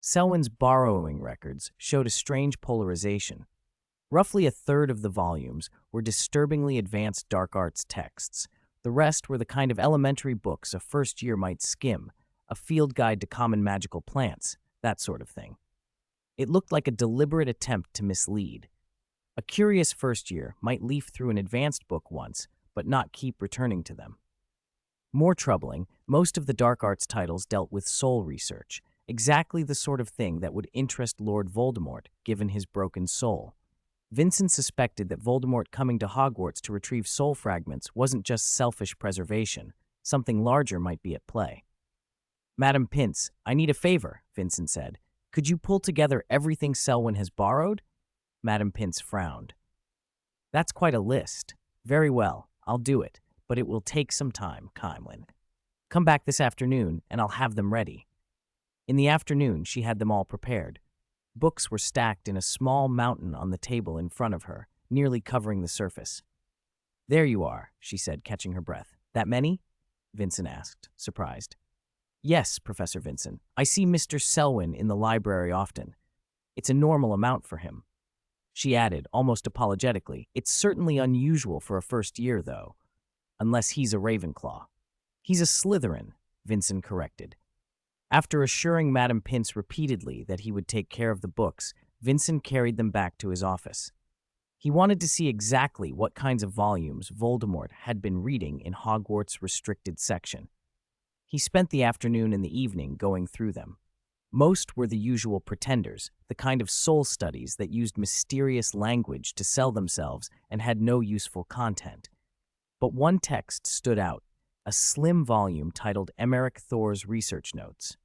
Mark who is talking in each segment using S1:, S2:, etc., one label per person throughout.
S1: Selwyn's borrowing records showed a strange polarization. Roughly a third of the volumes were disturbingly advanced dark arts texts. The rest were the kind of elementary books a first year might skim, a field guide to common magical plants, that sort of thing. It looked like a deliberate attempt to mislead. A curious first year might leaf through an advanced book once, but not keep returning to them. More troubling, most of the dark arts titles dealt with soul research, exactly the sort of thing that would interest Lord Voldemort, given his broken soul. Vincent suspected that Voldemort coming to Hogwarts to retrieve soul fragments wasn't just selfish preservation. Something larger might be at play. "Madam Pince, I need a favor," Vincent said. "Could you pull together everything Selwyn has borrowed?" Madam Pince frowned. "That's quite a list." "Very well, I'll do it, but it will take some time, Kymlin. Come back this afternoon, and I'll have them ready." In the afternoon, she had them all prepared. Books were stacked in a small mountain on the table in front of her, nearly covering the surface. "There you are," she said, catching her breath. "That many?" Vincent asked, surprised. "Yes, Professor Vincent. I see Mr. Selwyn in the library often. It's a normal amount for him." She added, almost apologetically, "It's certainly unusual for a first year, though. Unless he's a Ravenclaw." "He's a Slytherin," Vincent corrected. After assuring Madame Pince repeatedly that he would take care of the books, Vincent carried them back to his office. He wanted to see exactly what kinds of volumes Voldemort had been reading in Hogwarts' restricted section. He spent the afternoon and the evening going through them. Most were the usual pretenders, the kind of soul studies that used mysterious language to sell themselves and had no useful content. But one text stood out, a slim volume titled Emeric Thor's Research Notes.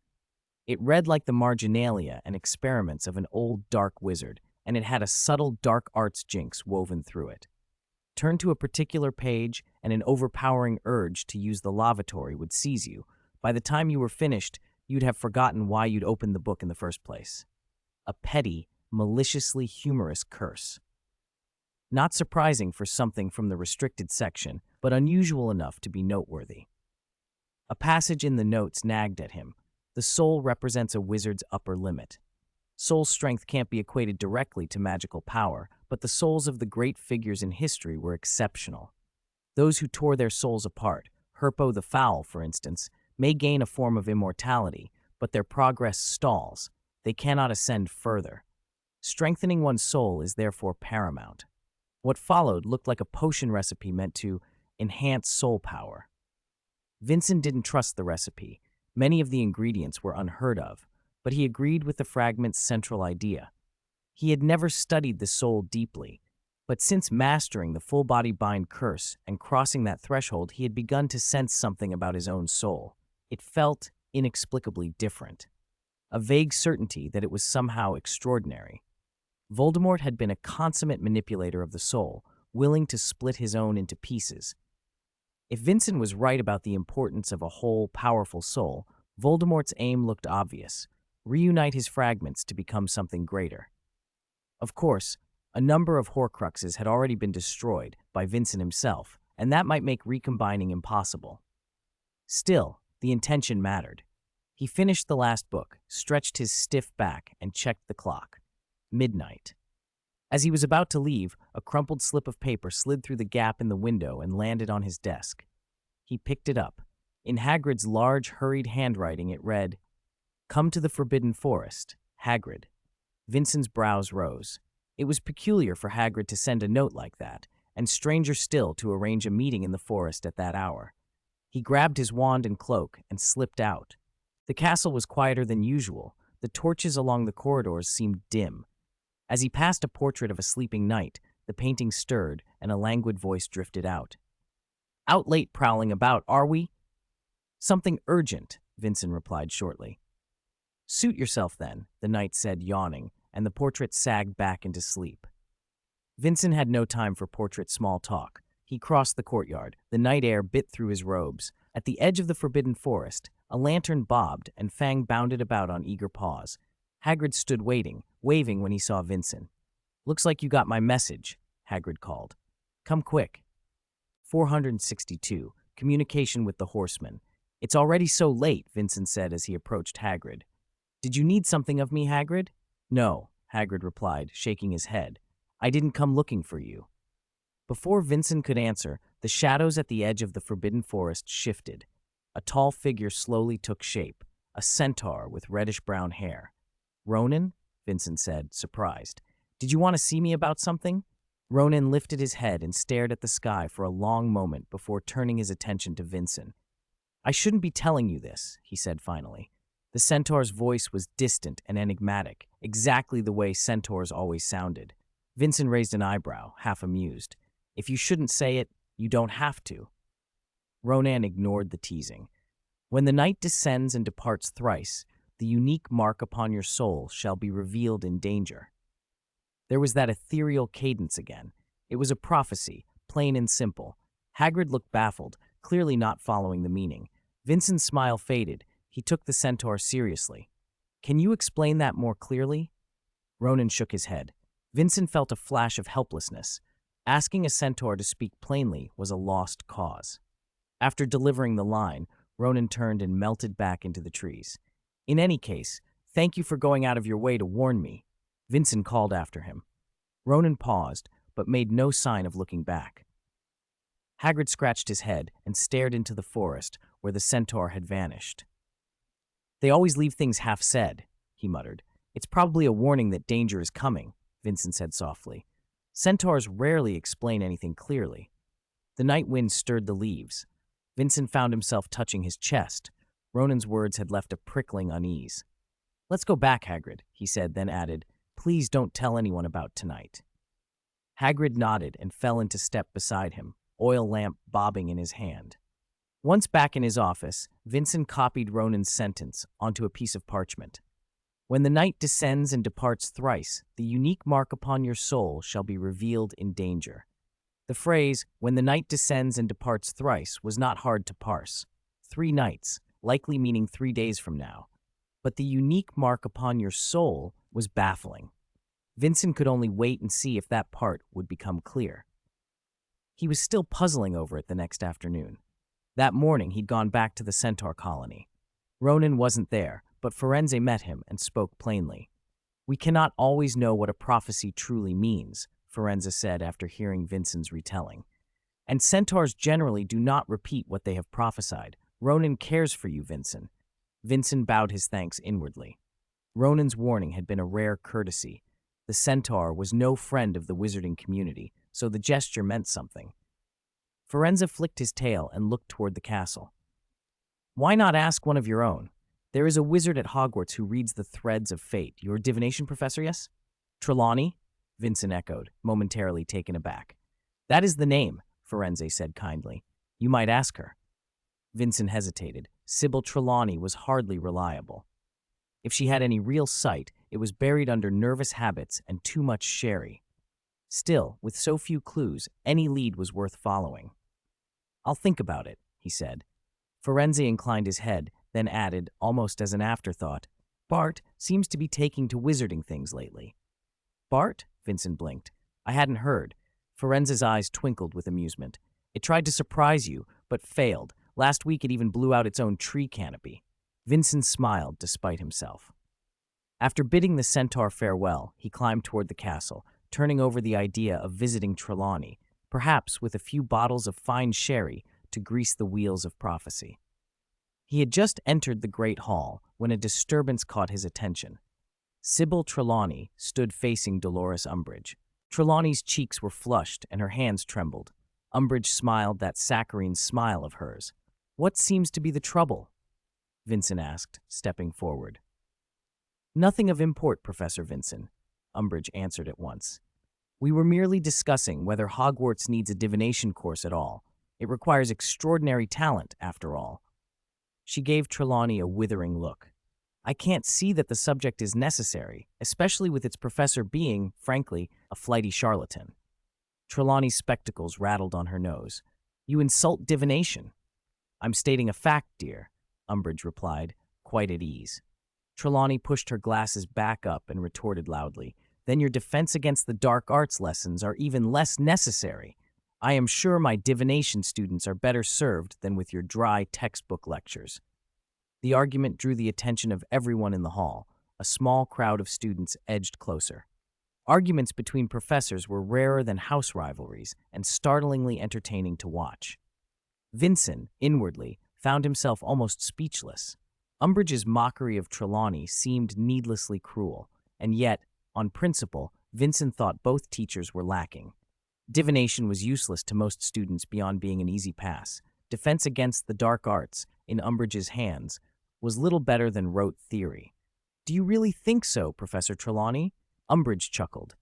S1: It read like the marginalia and experiments of an old dark wizard, and it had a subtle dark arts jinx woven through it. Turn to a particular page, and an overpowering urge to use the lavatory would seize you. By the time you were finished, you'd have forgotten why you'd opened the book in the first place. A petty, maliciously humorous curse. Not surprising for something from the restricted section, but unusual enough to be noteworthy. A passage in the notes nagged at him. The soul represents a wizard's upper limit. Soul strength can't be equated directly to magical power, but the souls of the great figures in history were exceptional. Those who tore their souls apart, Herpo the Foul, for instance, may gain a form of immortality, but their progress stalls. They cannot ascend further. Strengthening one's soul is therefore paramount. What followed looked like a potion recipe meant to enhance soul power. Vincent didn't trust the recipe. Many of the ingredients were unheard of, but he agreed with the fragment's central idea. He had never studied the soul deeply, but since mastering the full-body bind curse and crossing that threshold, he had begun to sense something about his own soul. It felt inexplicably different. A vague certainty that it was somehow extraordinary. Voldemort had been a consummate manipulator of the soul, willing to split his own into pieces. If Vincent was right about the importance of a whole, powerful soul, Voldemort's aim looked obvious: reunite his fragments to become something greater. Of course, a number of Horcruxes had already been destroyed by Vincent himself, and that might make recombining impossible. Still, the intention mattered. He finished the last book, stretched his stiff back, and checked the clock. Midnight. As he was about to leave, a crumpled slip of paper slid through the gap in the window and landed on his desk. He picked it up. In Hagrid's large, hurried handwriting, it read, "Come to the Forbidden Forest, Hagrid." Vincent's brows rose. It was peculiar for Hagrid to send a note like that, and stranger still to arrange a meeting in the forest at that hour. He grabbed his wand and cloak and slipped out. The castle was quieter than usual. The torches along the corridors seemed dim. As he passed a portrait of a sleeping knight, the painting stirred and a languid voice drifted out. "Out late prowling about, are we?" "Something urgent," Vincent replied shortly. "Suit yourself, then," the knight said, yawning, and the portrait sagged back into sleep. Vincent had no time for portrait small talk. He crossed the courtyard. The night air bit through his robes. At the edge of the Forbidden Forest, a lantern bobbed and Fang bounded about on eager paws. Hagrid stood waiting, waving when he saw Vincent. "Looks like you got my message," Hagrid called. "Come quick." 462. Communication with the horseman. "It's already so late," Vincent said as he approached Hagrid. Did you need something of me, Hagrid? No, Hagrid replied, shaking his head. I didn't come looking for you. Before Vincent could answer, the shadows at the edge of the forbidden forest shifted. A tall figure slowly took shape, a centaur with reddish-brown hair. Ronan? Vincent said, surprised. Did you want to see me about something? Ronan lifted his head and stared at the sky for a long moment before turning his attention to Vincent. I shouldn't be telling you this, he said finally. The centaur's voice was distant and enigmatic, exactly the way centaurs always sounded. Vincent raised an eyebrow, half amused. If you shouldn't say it, you don't have to. Ronan ignored the teasing. When the night descends and departs thrice, the unique mark upon your soul shall be revealed in danger. There was that ethereal cadence again. It was a prophecy, plain and simple. Hagrid looked baffled, clearly not following the meaning. Vincent's smile faded. He took the centaur seriously. Can you explain that more clearly? Ronan shook his head. Vincent felt a flash of helplessness. Asking a centaur to speak plainly was a lost cause. After delivering the line, Ronan turned and melted back into the trees. In any case, thank you for going out of your way to warn me, Vincent called after him. Ronan paused, but made no sign of looking back. Hagrid scratched his head and stared into the forest where the centaur had vanished. They always leave things half said, he muttered. It's probably a warning that danger is coming, Vincent said softly. Centaurs rarely explain anything clearly. The night wind stirred the leaves. Vincent found himself touching his chest. Ronan's words had left a prickling unease. Let's go back, Hagrid, he said, then added, Please don't tell anyone about tonight. Hagrid nodded and fell into step beside him, oil lamp bobbing in his hand. Once back in his office, Vincent copied Ronan's sentence onto a piece of parchment. When the night descends and departs thrice, the unique mark upon your soul shall be revealed in danger. The phrase, when the night descends and departs thrice, was not hard to parse. 3 nights, likely meaning 3 days from now. But the unique mark upon your soul was baffling. Vincent could only wait and see if that part would become clear. He was still puzzling over it the next afternoon. That morning, he'd gone back to the centaur colony. Ronan wasn't there, but Firenze met him and spoke plainly. We cannot always know what a prophecy truly means, Firenze said after hearing Vincent's retelling. And centaurs generally do not repeat what they have prophesied. Ronan cares for you, Vincent. Vincent bowed his thanks inwardly. Ronan's warning had been a rare courtesy. The centaur was no friend of the wizarding community, so the gesture meant something. Firenze flicked his tail and looked toward the castle. Why not ask one of your own? There is a wizard at Hogwarts who reads the threads of fate. Your divination professor, yes? Trelawney? Vincent echoed, momentarily taken aback. That is the name, Firenze said kindly. You might ask her. Vincent hesitated. Sybil Trelawney was hardly reliable. If she had any real sight, it was buried under nervous habits and too much sherry. Still, with so few clues, any lead was worth following. I'll think about it, he said. Firenze inclined his head, then added, almost as an afterthought, Bart seems to be taking to wizarding things lately. Bart? Vincent blinked. I hadn't heard. Firenze's eyes twinkled with amusement. It tried to surprise you, but failed. Last week it even blew out its own tree canopy. Vincent smiled despite himself. After bidding the centaur farewell, he climbed toward the castle, turning over the idea of visiting Trelawney, perhaps with a few bottles of fine sherry to grease the wheels of prophecy. He had just entered the great hall when a disturbance caught his attention. Sybil Trelawney stood facing Dolores Umbridge. Trelawney's cheeks were flushed and her hands trembled. Umbridge smiled that saccharine smile of hers. What seems to be the trouble? Vincent asked, stepping forward. Nothing of import, Professor Vincent, Umbridge answered at once. We were merely discussing whether Hogwarts needs a divination course at all. It requires extraordinary talent, after all. She gave Trelawney a withering look. I can't see that the subject is necessary, especially with its professor being, frankly, a flighty charlatan. Trelawney's spectacles rattled on her nose. You insult divination. I'm stating a fact, dear, Umbridge replied, quite at ease. Trelawney pushed her glasses back up and retorted loudly. Then your defense against the dark arts lessons are even less necessary. I am sure my divination students are better served than with your dry textbook lectures. The argument drew the attention of everyone in the hall. a small crowd of students edged closer. Arguments between professors were rarer than house rivalries and startlingly entertaining to watch. Vincent, inwardly, found himself almost speechless. Umbridge's mockery of Trelawney seemed needlessly cruel, and yet, on principle, Vincent thought both teachers were lacking. Divination was useless to most students beyond being an easy pass. Defense against the dark arts, in Umbridge's hands, was little better than rote theory. "Do you really think so, Professor Trelawney?" Umbridge chuckled.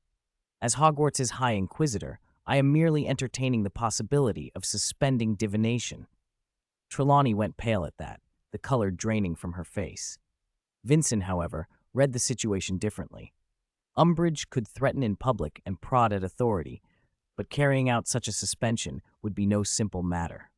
S1: "As Hogwarts' High Inquisitor, I am merely entertaining the possibility of suspending divination." Trelawney went pale at that, the color draining from her face. Vincent, however, read the situation differently. Umbridge could threaten in public and prod at authority, but carrying out such a suspension would be no simple matter.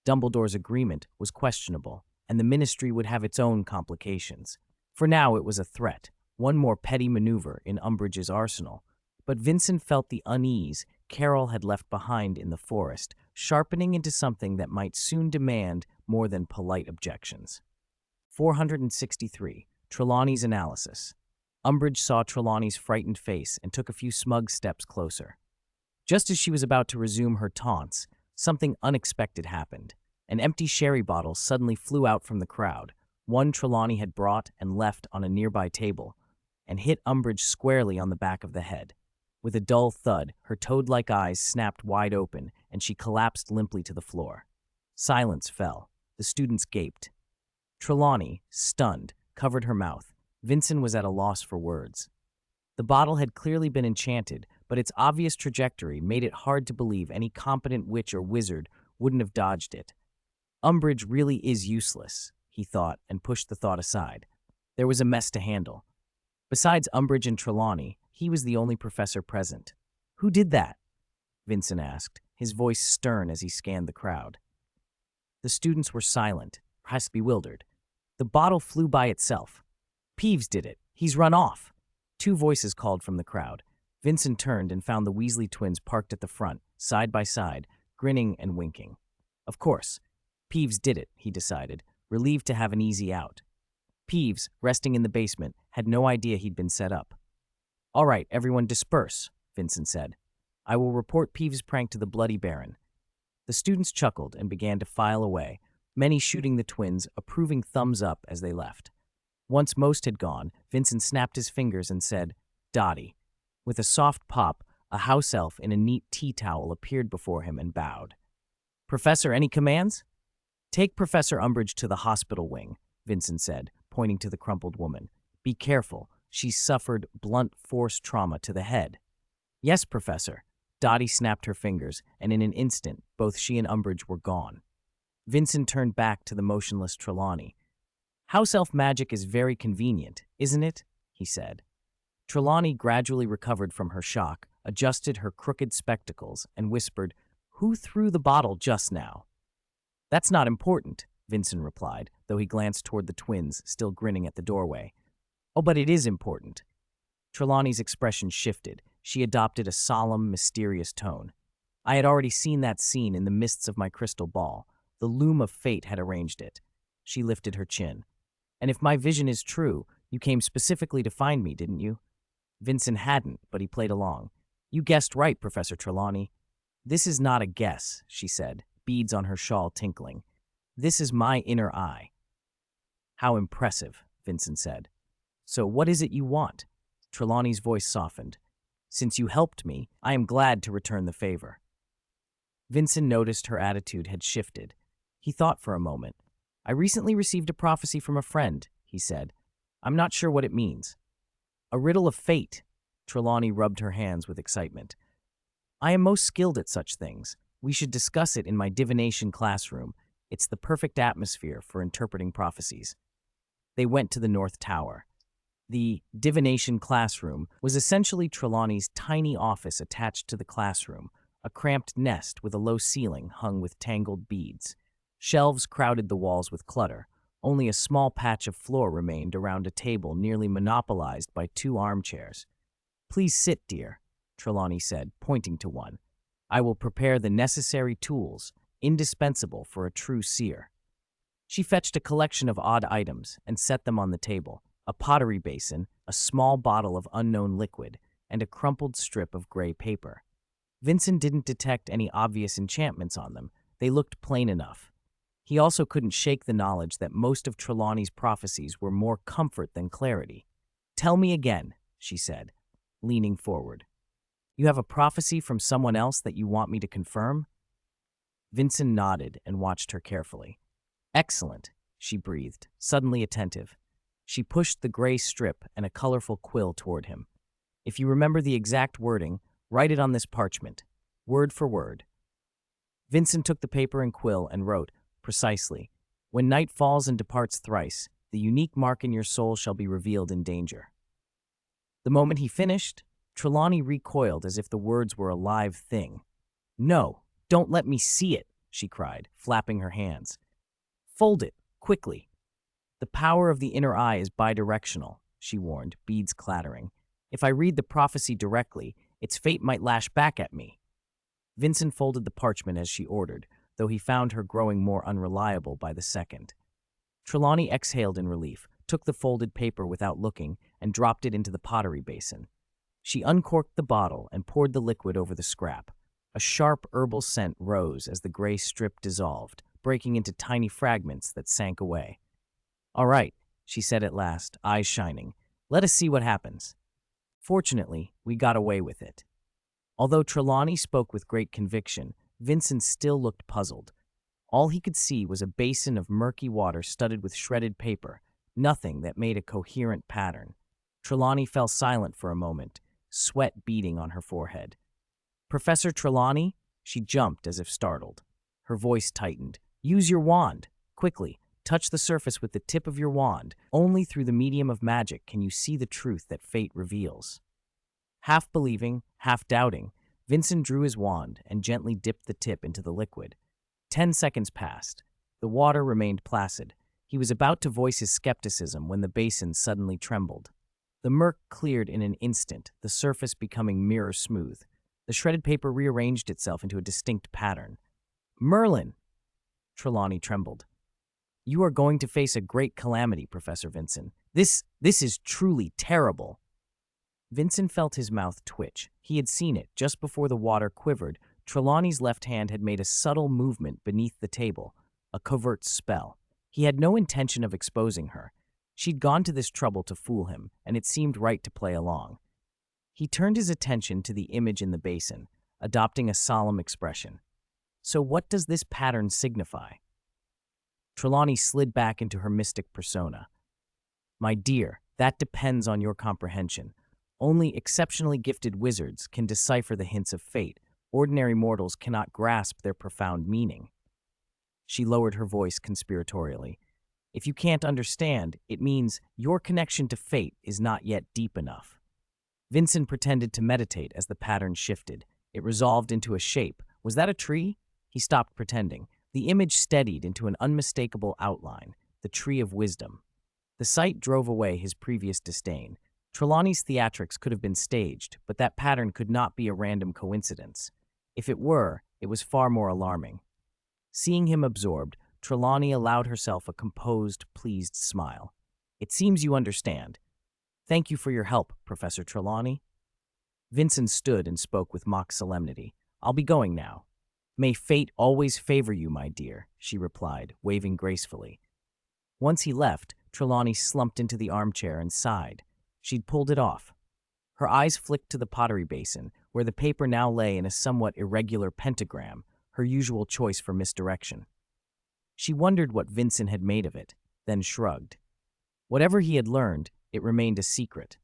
S1: Dumbledore's agreement was questionable, and the Ministry would have its own complications. For now, it was a threat, one more petty maneuver in Umbridge's arsenal. But Vincent felt the unease Carol had left behind in the forest, sharpening into something that might soon demand more than polite objections. 463. Trelawney's analysis. Umbridge saw Trelawney's frightened face and took a few smug steps closer. Just as she was about to resume her taunts, something unexpected happened. An empty sherry bottle suddenly flew out from the crowd, one Trelawney had brought and left on a nearby table, and hit Umbridge squarely on the back of the head. With a dull thud, her toad-like eyes snapped wide open, and she collapsed limply to the floor. Silence fell. The students gaped. Trelawney, stunned, covered her mouth. Vincent was at a loss for words. The bottle had clearly been enchanted, but its obvious trajectory made it hard to believe any competent witch or wizard wouldn't have dodged it. Umbridge really is useless, he thought, and pushed the thought aside. There was a mess to handle. Besides Umbridge and Trelawney, he was the only professor present. "Who did that?" Vincent asked, his voice stern as he scanned the crowd. The students were silent, perhaps bewildered. The bottle flew by itself. "Peeves did it. He's run off." Two voices called from the crowd. Vincent turned and found the Weasley twins parked at the front, side by side, grinning and winking. Of course, Peeves did it, he decided, relieved to have an easy out. Peeves, resting in the basement, had no idea he'd been set up. "All right, everyone disperse," Vincent said. "I will report Peeves' prank to the Bloody Baron." The students chuckled and began to file away, many shooting the twins approving thumbs up as they left. Once most had gone, Vincent snapped his fingers and said, "Dottie." With a soft pop, a house elf in a neat tea towel appeared before him and bowed. "Professor, any commands?" "Take Professor Umbridge to the hospital wing," Vincent said, pointing to the crumpled woman. "Be careful. She's suffered blunt force trauma to the head." "Yes, Professor." Dottie snapped her fingers, and in an instant, both she and Umbridge were gone. Vincent turned back to the motionless Trelawney. "House elf magic is very convenient, isn't it?" he said. Trelawney gradually recovered from her shock, adjusted her crooked spectacles, and whispered, "Who threw the bottle just now?" "That's not important," Vincent replied, though he glanced toward the twins, still grinning at the doorway. "Oh, but it is important." Trelawney's expression shifted. She adopted a solemn, mysterious tone. "I had already seen that scene in the mists of my crystal ball. The loom of fate had arranged it." She lifted her chin. "And if my vision is true, you came specifically to find me, didn't you?" Vincent hadn't, but he played along. "You guessed right, Professor Trelawney." "This is not a guess," she said, beads on her shawl tinkling. "This is my inner eye." "How impressive," Vincent said. "So what is it you want?" Trelawney's voice softened. "Since you helped me, I am glad to return the favor." Vincent noticed her attitude had shifted. He thought for a moment. "I recently received a prophecy from a friend," he said. "I'm not sure what it means." "A riddle of fate." Trelawney rubbed her hands with excitement. "I am most skilled at such things. We should discuss it in my divination classroom. It's the perfect atmosphere for interpreting prophecies." They went to the North Tower. The divination classroom was essentially Trelawney's tiny office attached to the classroom, a cramped nest with a low ceiling hung with tangled beads. Shelves crowded the walls with clutter. Only a small patch of floor remained around a table nearly monopolized by two armchairs. "Please sit, dear," Trelawney said, pointing to one. "I will prepare the necessary tools, indispensable for a true seer." She fetched a collection of odd items and set them on the table. a pottery basin, a small bottle of unknown liquid, and a crumpled strip of gray paper. Vincent didn't detect any obvious enchantments on them. They looked plain enough. He also couldn't shake the knowledge that most of Trelawney's prophecies were more comfort than clarity. "Tell me again," she said, leaning forward. "You have a prophecy from someone else that you want me to confirm?" Vincent nodded and watched her carefully. "Excellent," she breathed, suddenly attentive. She pushed the gray strip and a colorful quill toward him. "If you remember the exact wording, write it on this parchment, word for word." Vincent took the paper and quill and wrote, precisely, "When night falls and departs thrice, the unique mark in your soul shall be revealed in danger." The moment he finished, Trelawney recoiled as if the words were a live thing. "No, don't let me see it," she cried, flapping her hands. "Fold it, quickly." "The power of the inner eye is bidirectional," she warned, beads clattering. "If I read the prophecy directly, its fate might lash back at me." Vincent folded the parchment as she ordered, though he found her growing more unreliable by the second. Trelawney exhaled in relief, took the folded paper without looking, and dropped it into the pottery basin. She uncorked the bottle and poured the liquid over the scrap. A sharp herbal scent rose as the gray strip dissolved, breaking into tiny fragments that sank away. "All right," she said at last, eyes shining. "Let us see what happens." Fortunately, we got away with it. Although Trelawney spoke with great conviction, Vincent still looked puzzled. All he could see was a basin of murky water studded with shredded paper, nothing that made a coherent pattern. Trelawney fell silent for a moment, sweat beading on her forehead. "Professor Trelawney?" She jumped as if startled. Her voice tightened. "Use your wand. Quickly, touch the surface with the tip of your wand. Only through the medium of magic can you see the truth that fate reveals." Half believing, half doubting, Vincent drew his wand and gently dipped the tip into the liquid. 10 seconds passed. The water remained placid. He was about to voice his skepticism when the basin suddenly trembled. The murk cleared in an instant, the surface becoming mirror smooth. The shredded paper rearranged itself into a distinct pattern. "Merlin!" Trelawney trembled. "You are going to face a great calamity, Professor Vincent. This is truly terrible." Vincent felt his mouth twitch. He had seen it. Just before the water quivered, Trelawney's left hand had made a subtle movement beneath the table, a covert spell. He had no intention of exposing her. She'd gone to this trouble to fool him, and it seemed right to play along. He turned his attention to the image in the basin, adopting a solemn expression. "So what does this pattern signify?" Trelawney slid back into her mystic persona. "My dear, that depends on your comprehension. Only exceptionally gifted wizards can decipher the hints of fate. Ordinary mortals cannot grasp their profound meaning." She lowered her voice conspiratorially. "If you can't understand, it means your connection to fate is not yet deep enough." Vincent pretended to meditate as the pattern shifted. It resolved into a shape. Was that a tree? He stopped pretending. The image steadied into an unmistakable outline, the tree of wisdom. The sight drove away his previous disdain. Trelawney's theatrics could have been staged, but that pattern could not be a random coincidence. If it were, it was far more alarming. Seeing him absorbed, Trelawney allowed herself a composed, pleased smile. "It seems you understand. Thank you for your help, Professor Trelawney." Vincent stood and spoke with mock solemnity. "I'll be going now." "May fate always favor you, my dear," she replied, waving gracefully. Once he left, Trelawney slumped into the armchair and sighed. She'd pulled it off. Her eyes flicked to the pottery basin, where the paper now lay in a somewhat irregular pentagram, her usual choice for misdirection. She wondered what Vincent had made of it, then shrugged. Whatever he had learned, it remained a secret.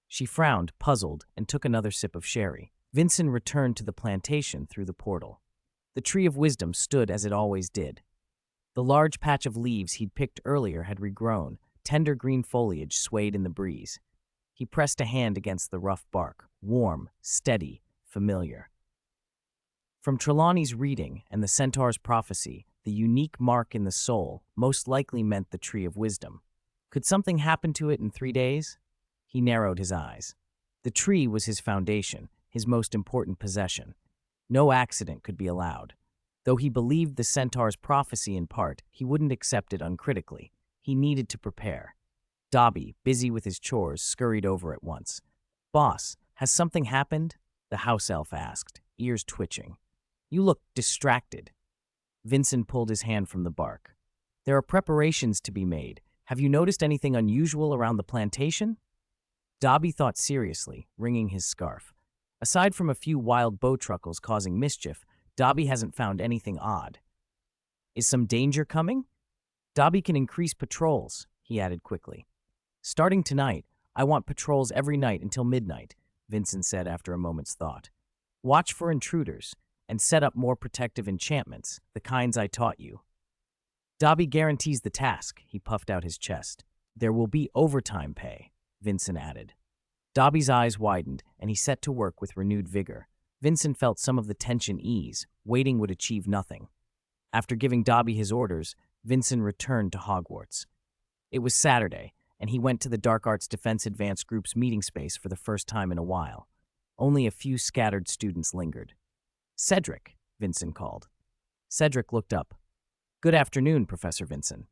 S1: She frowned, puzzled, and took another sip of sherry. Vincent returned to the plantation through the portal. The tree of wisdom stood as it always did. The large patch of leaves he'd picked earlier had regrown, tender green foliage swayed in the breeze. He pressed a hand against the rough bark, warm, steady, familiar. From Trelawney's reading and the centaur's prophecy, the unique mark in the soul most likely meant the tree of wisdom. Could something happen to it in 3 days? He narrowed his eyes. The tree was his foundation, his most important possession. No accident could be allowed. Though he believed the centaur's prophecy in part, he wouldn't accept it uncritically. He needed to prepare. Dobby, busy with his chores, scurried over at once. "Boss, has something happened?" the house elf asked, ears twitching. "You look distracted." Vincent pulled his hand from the bark. "There are preparations to be made. Have you noticed anything unusual around the plantation?" Dobby thought seriously, wringing his scarf. Aside from a few wild bowtruckles causing mischief, Dobby hasn't found anything odd. "Is some danger coming?" "Dobby can increase patrols," he added quickly. "Starting tonight, I want patrols every night until midnight," Vincent said after a moment's thought. "Watch for intruders, and set up more protective enchantments, the kinds I taught you." "Dobby guarantees the task," he puffed out his chest. "There will be overtime pay," Vincent added. Dobby's eyes widened, and he set to work with renewed vigor. Vincent felt some of the tension ease. Waiting would achieve nothing. After giving Dobby his orders, Vincent returned to Hogwarts. It was Saturday, and he went to the Dark Arts Defense Advanced Group's meeting space for the first time in a while. Only a few scattered students lingered. "Cedric," Vincent called. Cedric looked up. "Good afternoon, Professor Vincent."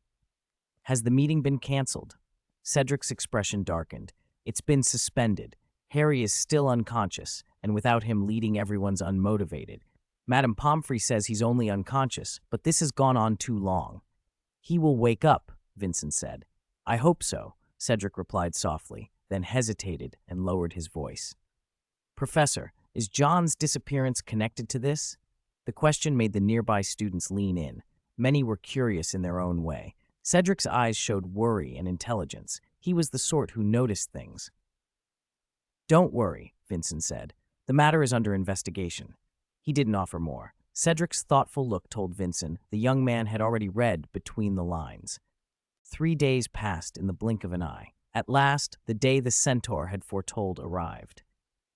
S1: "Has the meeting been canceled?" Cedric's expression darkened. "It's been suspended. Harry is still unconscious, and without him leading, everyone's unmotivated. Madame Pomfrey says he's only unconscious, but this has gone on too long." "He will wake up," Vincent said. "I hope so," Cedric replied softly, then hesitated and lowered his voice. "Professor, is John's disappearance connected to this?" The question made the nearby students lean in. Many were curious in their own way. Cedric's eyes showed worry and intelligence. He was the sort who noticed things. "Don't worry," Vincent said. "The matter is under investigation." He didn't offer more. Cedric's thoughtful look told Vincent the young man had already read between the lines. 3 days passed in the blink of an eye. At last, the day the centaur had foretold arrived.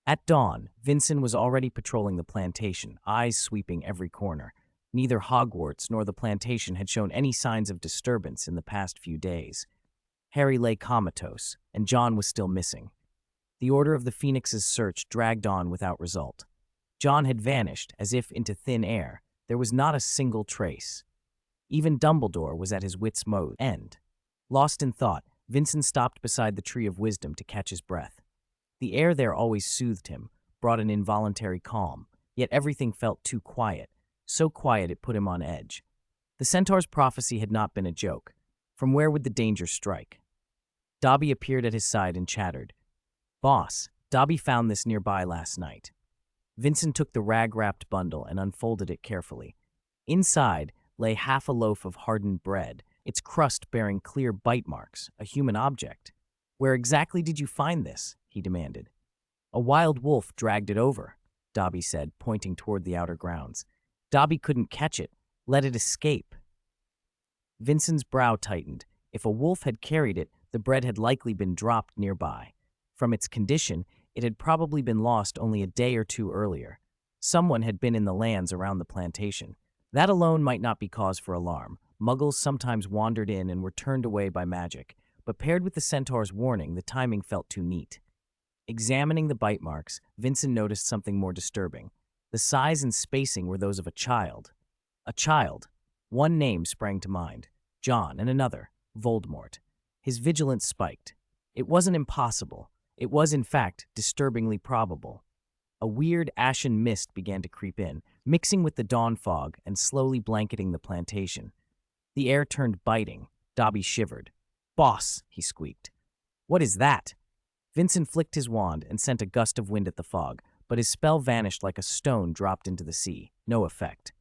S1: At dawn, Vincent was already patrolling the plantation, eyes sweeping every corner. Neither Hogwarts nor the plantation had shown any signs of disturbance in the past few days. Harry lay comatose, and John was still missing. The Order of the Phoenix's search dragged on without result. John had vanished, as if into thin air. There was not a single trace. Even Dumbledore was at his wits' end. Lost in thought, Vincent stopped beside the Tree of Wisdom to catch his breath. The air there always soothed him, brought an involuntary calm, yet everything felt too quiet, so quiet it put him on edge. The centaur's prophecy had not been a joke. From where would the danger strike? Dobby appeared at his side and chattered. "Boss, Dobby found this nearby last night." Vincent took the rag-wrapped bundle and unfolded it carefully. Inside lay half a loaf of hardened bread, its crust bearing clear bite marks, a human object. "Where exactly did you find this?" he demanded. "A wild wolf dragged it over," Dobby said, pointing toward the outer grounds. "Dobby couldn't catch it. Let it escape." Vincent's brow tightened. If a wolf had carried it, the bread had likely been dropped nearby. From its condition, it had probably been lost only a day or two earlier. Someone had been in the lands around the plantation. That alone might not be cause for alarm. Muggles sometimes wandered in and were turned away by magic, but paired with the centaur's warning, the timing felt too neat. Examining the bite marks, Vincent noticed something more disturbing. The size and spacing were those of a child. A child. One name sprang to mind. John, and another, Voldemort. His vigilance spiked. It wasn't impossible. It was, in fact, disturbingly probable. A weird ashen mist began to creep in, mixing with the dawn fog and slowly blanketing the plantation. The air turned biting. Dobby shivered. "Boss," he squeaked. "What is that?" Vincent flicked his wand and sent a gust of wind at the fog, but his spell vanished like a stone dropped into the sea. No effect.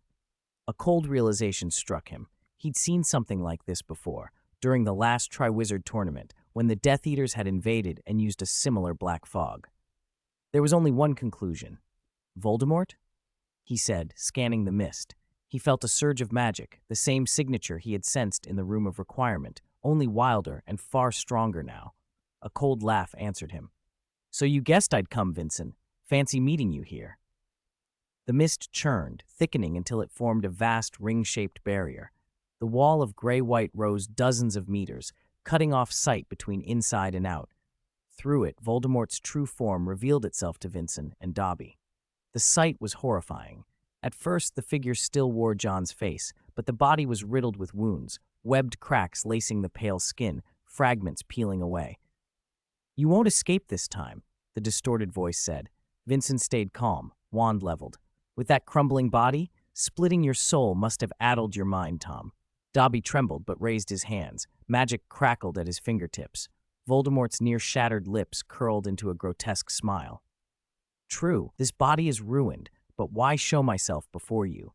S1: A cold realization struck him. He'd seen something like this before, during the last Triwizard tournament, when the Death Eaters had invaded and used a similar black fog. There was only one conclusion. "Voldemort?" he said, scanning the mist. He felt a surge of magic, the same signature he had sensed in the Room of Requirement, only wilder and far stronger now. A cold laugh answered him. "So you guessed I'd come, Vincent. Fancy meeting you here." The mist churned, thickening until it formed a vast ring-shaped barrier. The wall of gray-white rose dozens of meters, cutting off sight between inside and out. Through it, Voldemort's true form revealed itself to Vincent and Dobby. The sight was horrifying. At first, the figure still wore John's face, but the body was riddled with wounds, webbed cracks lacing the pale skin, fragments peeling away. "You won't escape this time," the distorted voice said. Vincent stayed calm, wand leveled. "With that crumbling body, splitting your soul must have addled your mind, Tom." Dobby trembled but raised his hands. Magic crackled at his fingertips. Voldemort's near-shattered lips curled into a grotesque smile. "True, this body is ruined, but why show myself before you?"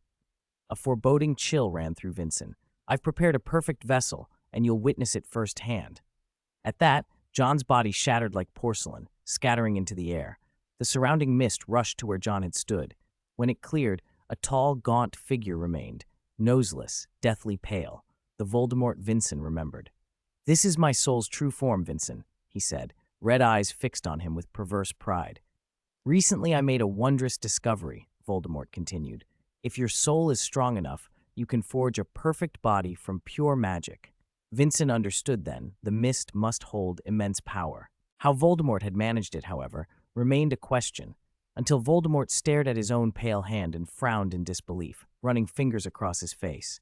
S1: A foreboding chill ran through Vincent. "I've prepared a perfect vessel, and you'll witness it firsthand." At that, John's body shattered like porcelain, scattering into the air. The surrounding mist rushed to where John had stood. When it cleared, a tall, gaunt figure remained, noseless, deathly pale. The Voldemort Vincent remembered. "This is my soul's true form, Vincent," he said, red eyes fixed on him with perverse pride. "Recently I made a wondrous discovery," Voldemort continued. "If your soul is strong enough, you can forge a perfect body from pure magic." Vincent understood then, the mist must hold immense power. How Voldemort had managed it, however, remained a question, until Voldemort stared at his own pale hand and frowned in disbelief, running fingers across his face.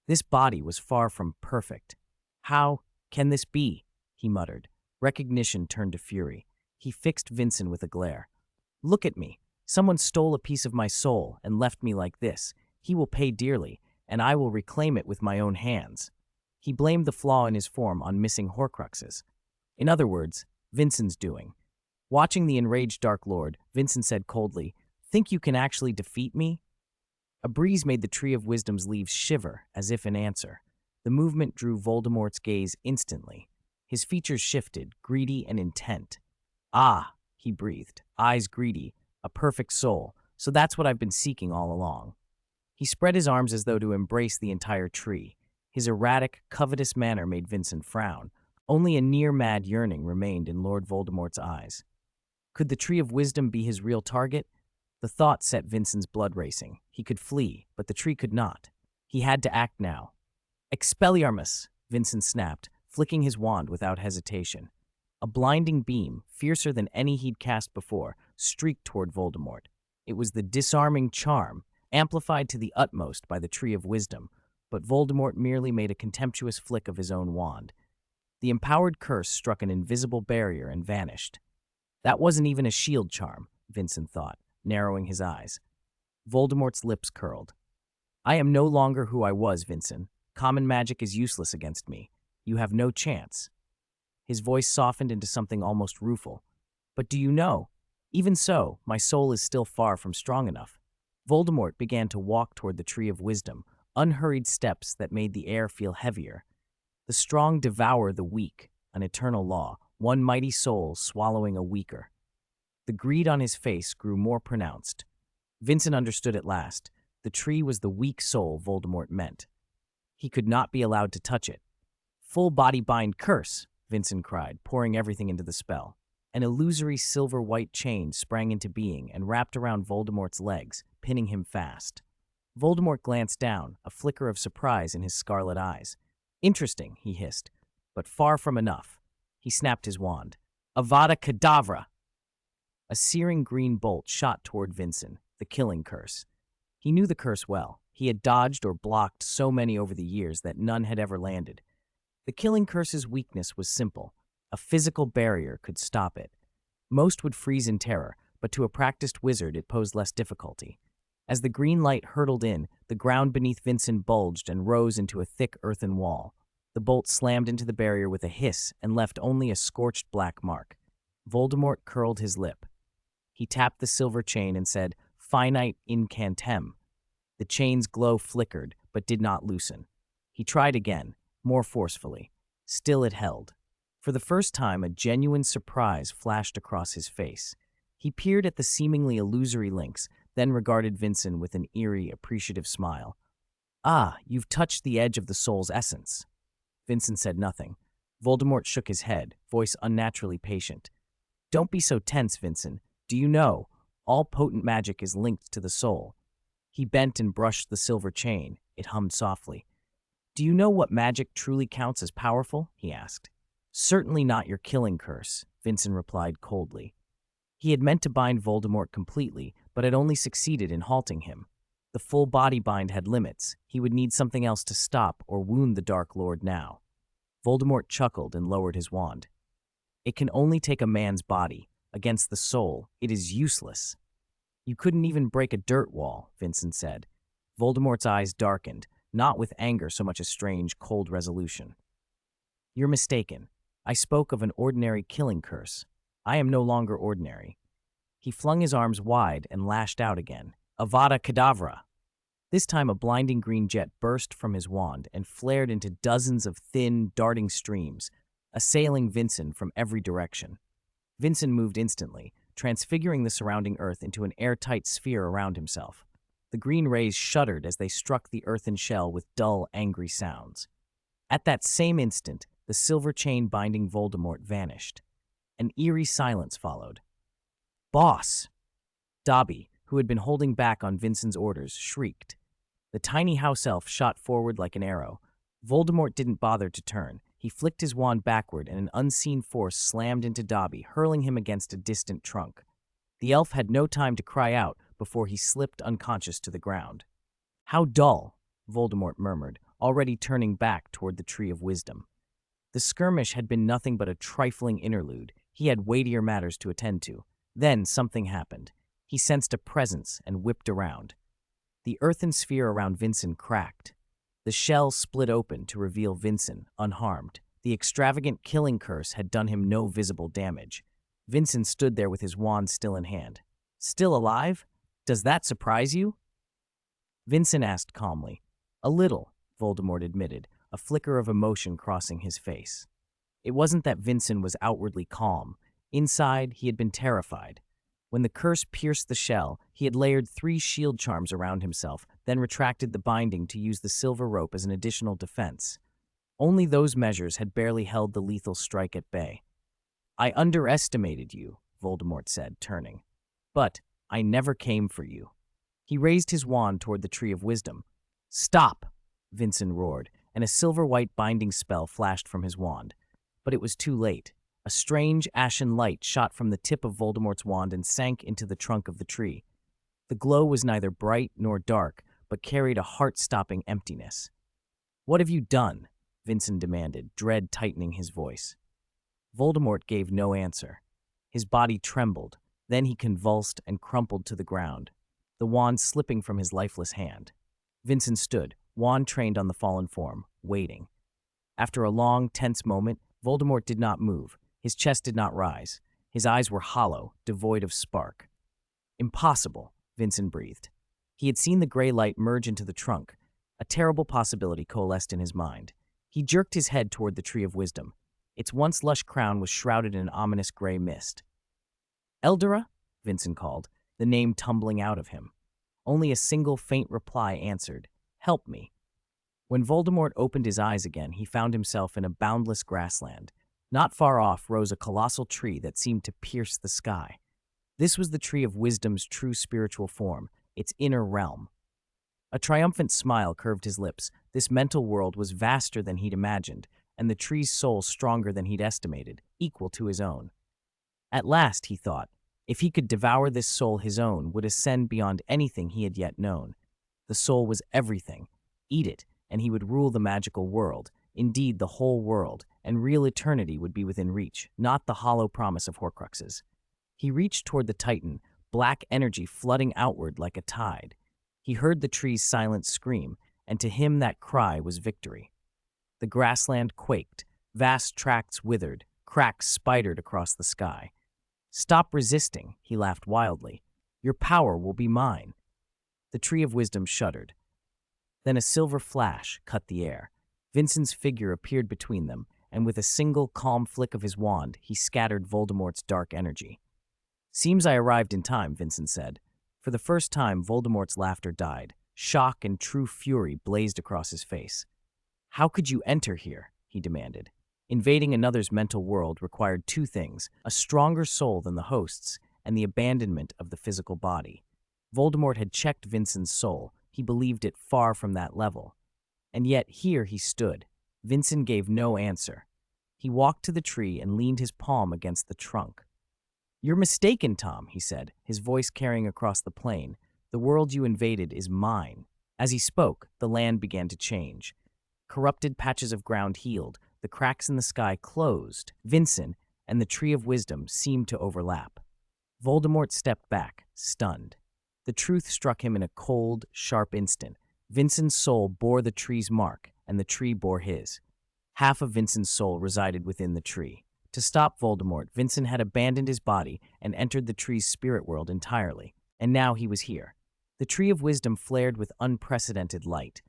S1: This body was far from perfect. "How can this be?" he muttered. Recognition turned to fury. He fixed Vincent with a glare. "Look at me. Someone stole a piece of my soul and left me like this. He will pay dearly, and I will reclaim it with my own hands." He blamed the flaw in his form on missing Horcruxes. In other words, Vincent's doing. Watching the enraged Dark Lord, Vincent said coldly, "Think you can actually defeat me?" A breeze made the Tree of Wisdom's leaves shiver, as if in answer. The movement drew Voldemort's gaze instantly. His features shifted, greedy and intent. "Ah," he breathed, eyes greedy, "a perfect soul. So that's what I've been seeking all along." He spread his arms as though to embrace the entire tree. His erratic, covetous manner made Vincent frown. Only a near-mad yearning remained in Lord Voldemort's eyes. Could the Tree of Wisdom be his real target? The thought set Vincent's blood racing. He could flee, but the tree could not. He had to act now. "Expelliarmus!" Vincent snapped, flicking his wand without hesitation. A blinding beam, fiercer than any he'd cast before, streaked toward Voldemort. It was the disarming charm, amplified to the utmost by the Tree of Wisdom, but Voldemort merely made a contemptuous flick of his own wand. The empowered curse struck an invisible barrier and vanished. That wasn't even a shield charm, Vincent thought, narrowing his eyes. Voldemort's lips curled. "I am no longer who I was, Vincent. Common magic is useless against me. You have no chance." His voice softened into something almost rueful. "But do you know? Even so, my soul is still far from strong enough." Voldemort began to walk toward the Tree of Wisdom, unhurried steps that made the air feel heavier. The strong devour the weak, an eternal law, one mighty soul swallowing a weaker. The greed on his face grew more pronounced. Vincent understood at last. The tree was the weak soul Voldemort meant. He could not be allowed to touch it. "Full body bind curse!" Vincent cried, pouring everything into the spell. An illusory silver-white chain sprang into being and wrapped around Voldemort's legs, pinning him fast. Voldemort glanced down, a flicker of surprise in his scarlet eyes. "Interesting," he hissed, "but far from enough." He snapped his wand. "Avada Kedavra!" A searing green bolt shot toward Vincent, the killing curse. He knew the curse well. He had dodged or blocked so many over the years that none had ever landed. The killing curse's weakness was simple. A physical barrier could stop it. Most would freeze in terror, but to a practiced wizard it posed less difficulty. As the green light hurtled in, the ground beneath Vincent bulged and rose into a thick earthen wall. The bolt slammed into the barrier with a hiss and left only a scorched black mark. Voldemort curled his lip. He tapped the silver chain and said, "Finite incantem." The chain's glow flickered, but did not loosen. He tried again, more forcefully. Still it held. For the first time, a genuine surprise flashed across his face. He peered at the seemingly illusory links, then regarded Vincent with an eerie, appreciative smile. "Ah, you've touched the edge of the soul's essence." Vincent said nothing. Voldemort shook his head, voice unnaturally patient. "Don't be so tense, Vincent. Do you know, all potent magic is linked to the soul." He bent and brushed the silver chain. It hummed softly. "Do you know what magic truly counts as powerful?" he asked. "Certainly not your killing curse," Vincent replied coldly. He had meant to bind Voldemort completely, but had only succeeded in halting him. The full body bind had limits. He would need something else to stop or wound the Dark Lord now. Voldemort chuckled and lowered his wand. It can only take a man's body. Against the soul, it is useless. You couldn't even break a dirt wall, Vincent said. Voldemort's eyes darkened, not with anger so much as strange, cold resolution. You're mistaken. I spoke of an ordinary killing curse. I am no longer ordinary. He flung his arms wide and lashed out again. Avada Kedavra! This time a blinding green jet burst from his wand and flared into dozens of thin, darting streams, assailing Vincent from every direction. Vincent moved instantly, transfiguring the surrounding earth into an airtight sphere around himself. The green rays shuddered as they struck the earthen shell with dull, angry sounds. At that same instant, the silver chain binding Voldemort vanished. An eerie silence followed. "Boss!" Dobby, who had been holding back on Vincent's orders, shrieked. The tiny house elf shot forward like an arrow. Voldemort didn't bother to turn. He flicked his wand backward and an unseen force slammed into Dobby, hurling him against a distant trunk. The elf had no time to cry out before he slipped unconscious to the ground. "How dull," Voldemort murmured, already turning back toward the Tree of Wisdom. The skirmish had been nothing but a trifling interlude. He had weightier matters to attend to. Then something happened. He sensed a presence and whipped around. The earthen sphere around Vincent cracked. The shell split open to reveal Vincent, unharmed. The extravagant killing curse had done him no visible damage. Vincent stood there with his wand still in hand. "Still alive? Does that surprise you?" Vincent asked calmly. "A little," Voldemort admitted, a flicker of emotion crossing his face. It wasn't that Vincent was outwardly calm. Inside, he had been terrified. When the curse pierced the shell, he had layered 3 shield charms around himself, then retracted the binding to use the silver rope as an additional defense. Only those measures had barely held the lethal strike at bay. "I underestimated you," Voldemort said, turning. "But I never came for you." He raised his wand toward the Tree of Wisdom. "Stop!" Vincent roared, and a silver-white binding spell flashed from his wand. But it was too late. A strange, ashen light shot from the tip of Voldemort's wand and sank into the trunk of the tree. The glow was neither bright nor dark, but carried a heart-stopping emptiness. "What have you done?" Vincent demanded, dread tightening his voice. Voldemort gave no answer. His body trembled, then he convulsed and crumpled to the ground, the wand slipping from his lifeless hand. Vincent stood, wand trained on the fallen form, waiting. After a long, tense moment, Voldemort did not move. His chest did not rise. His eyes were hollow, devoid of spark. "Impossible," Vincent breathed. He had seen the gray light merge into the trunk. A terrible possibility coalesced in his mind. He jerked his head toward the Tree of Wisdom. Its once lush crown was shrouded in an ominous gray mist. "Eldora?" Vincent called, the name tumbling out of him. Only a single faint reply answered, "Help me." When Voldemort opened his eyes again, he found himself in a boundless grassland. Not far off rose a colossal tree that seemed to pierce the sky. This was the Tree of Wisdom's true spiritual form, its inner realm. A triumphant smile curved his lips. This mental world was vaster than he'd imagined, and the tree's soul stronger than he'd estimated, equal to his own. At last, he thought, if he could devour this soul, his own would ascend beyond anything he had yet known. The soul was everything. Eat it, and he would rule the magical world, indeed the whole world, and real eternity would be within reach, not the hollow promise of Horcruxes. He reached toward the Titan, black energy flooding outward like a tide. He heard the tree's silent scream, and to him that cry was victory. The grassland quaked, vast tracts withered, cracks spidered across the sky. "Stop resisting," he laughed wildly. "Your power will be mine." The Tree of Wisdom shuddered. Then a silver flash cut the air. Vincent's figure appeared between them, and with a single calm flick of his wand, he scattered Voldemort's dark energy. "Seems I arrived in time," Vincent said. For the first time, Voldemort's laughter died. Shock and true fury blazed across his face. "How could you enter here?" he demanded. Invading another's mental world required 2 things, a stronger soul than the host's, and the abandonment of the physical body. Voldemort had checked Vincent's soul. He believed it far from that level. And yet here he stood. Vincent gave no answer. He walked to the tree and leaned his palm against the trunk. "You're mistaken, Tom," he said, his voice carrying across the plain. "The world you invaded is mine." As he spoke, the land began to change. Corrupted patches of ground healed. The cracks in the sky closed. Vincent and the Tree of Wisdom seemed to overlap. Voldemort stepped back, stunned. The truth struck him in a cold, sharp instant. Vincent's soul bore the tree's mark, and the tree bore his. Half of Vincent's soul resided within the tree. To stop Voldemort, Vincent had abandoned his body and entered the tree's spirit world entirely. And now he was here. The Tree of Wisdom flared with unprecedented light.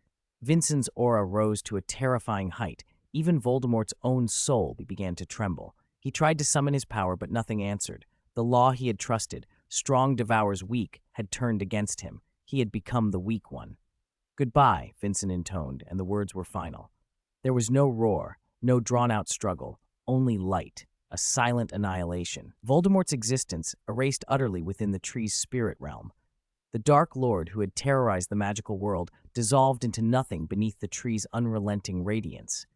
S1: Vincent's aura rose to a terrifying height. Even Voldemort's own soul began to tremble. He tried to summon his power, but nothing answered. The law he had trusted, strong devours weak, had turned against him. He had become the weak one. "Goodbye," Vincent intoned, and the words were final. There was no roar, no drawn-out struggle, only light, a silent annihilation. Voldemort's existence erased utterly within the tree's spirit realm. The Dark Lord who had terrorized the magical world dissolved into nothing beneath the tree's unrelenting radiance.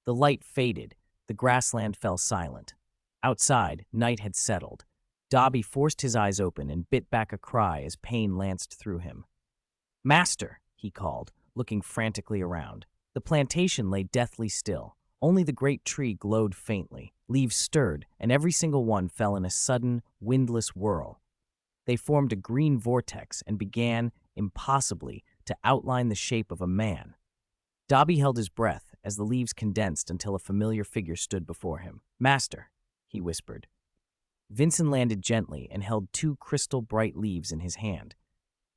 S1: The light faded, the grassland fell silent. Outside, night had settled. Dobby forced his eyes open and bit back a cry as pain lanced through him. "Master," he called, looking frantically around. The plantation lay deathly still. Only the great tree glowed faintly. Leaves stirred, and every single one fell in a sudden, windless whirl. They formed a green vortex and began, impossibly, to outline the shape of a man. Dobby held his breath as the leaves condensed until a familiar figure stood before him. "Master," he whispered. Vincent landed gently and held two crystal-bright leaves in his hand.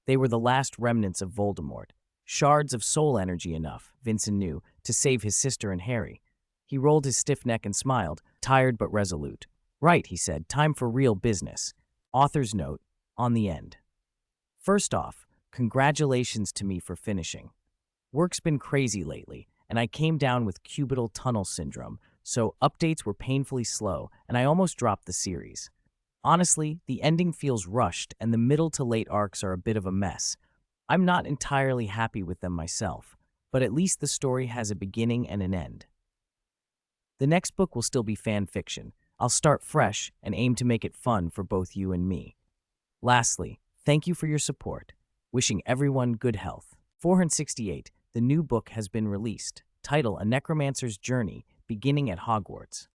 S1: They were the last remnants of Voldemort, shards of soul energy enough, Vincent knew, to save his sister and Harry. He rolled his stiff neck and smiled, tired but resolute. "Right," he said, "time for real business." Author's note, on the end. First off, congratulations to me for finishing. Work's been crazy lately, and I came down with cubital tunnel syndrome, so updates were painfully slow, and I almost dropped the series. Honestly, the ending feels rushed, and the middle to late arcs are a bit of a mess. I'm not entirely happy with them myself, but at least the story has a beginning and an end. The next book will still be fan fiction. I'll start fresh and aim to make it fun for both you and me. Lastly, thank you for your support. Wishing everyone good health. 468, the new book has been released. Title: A Necromancer's Journey, beginning at Hogwarts.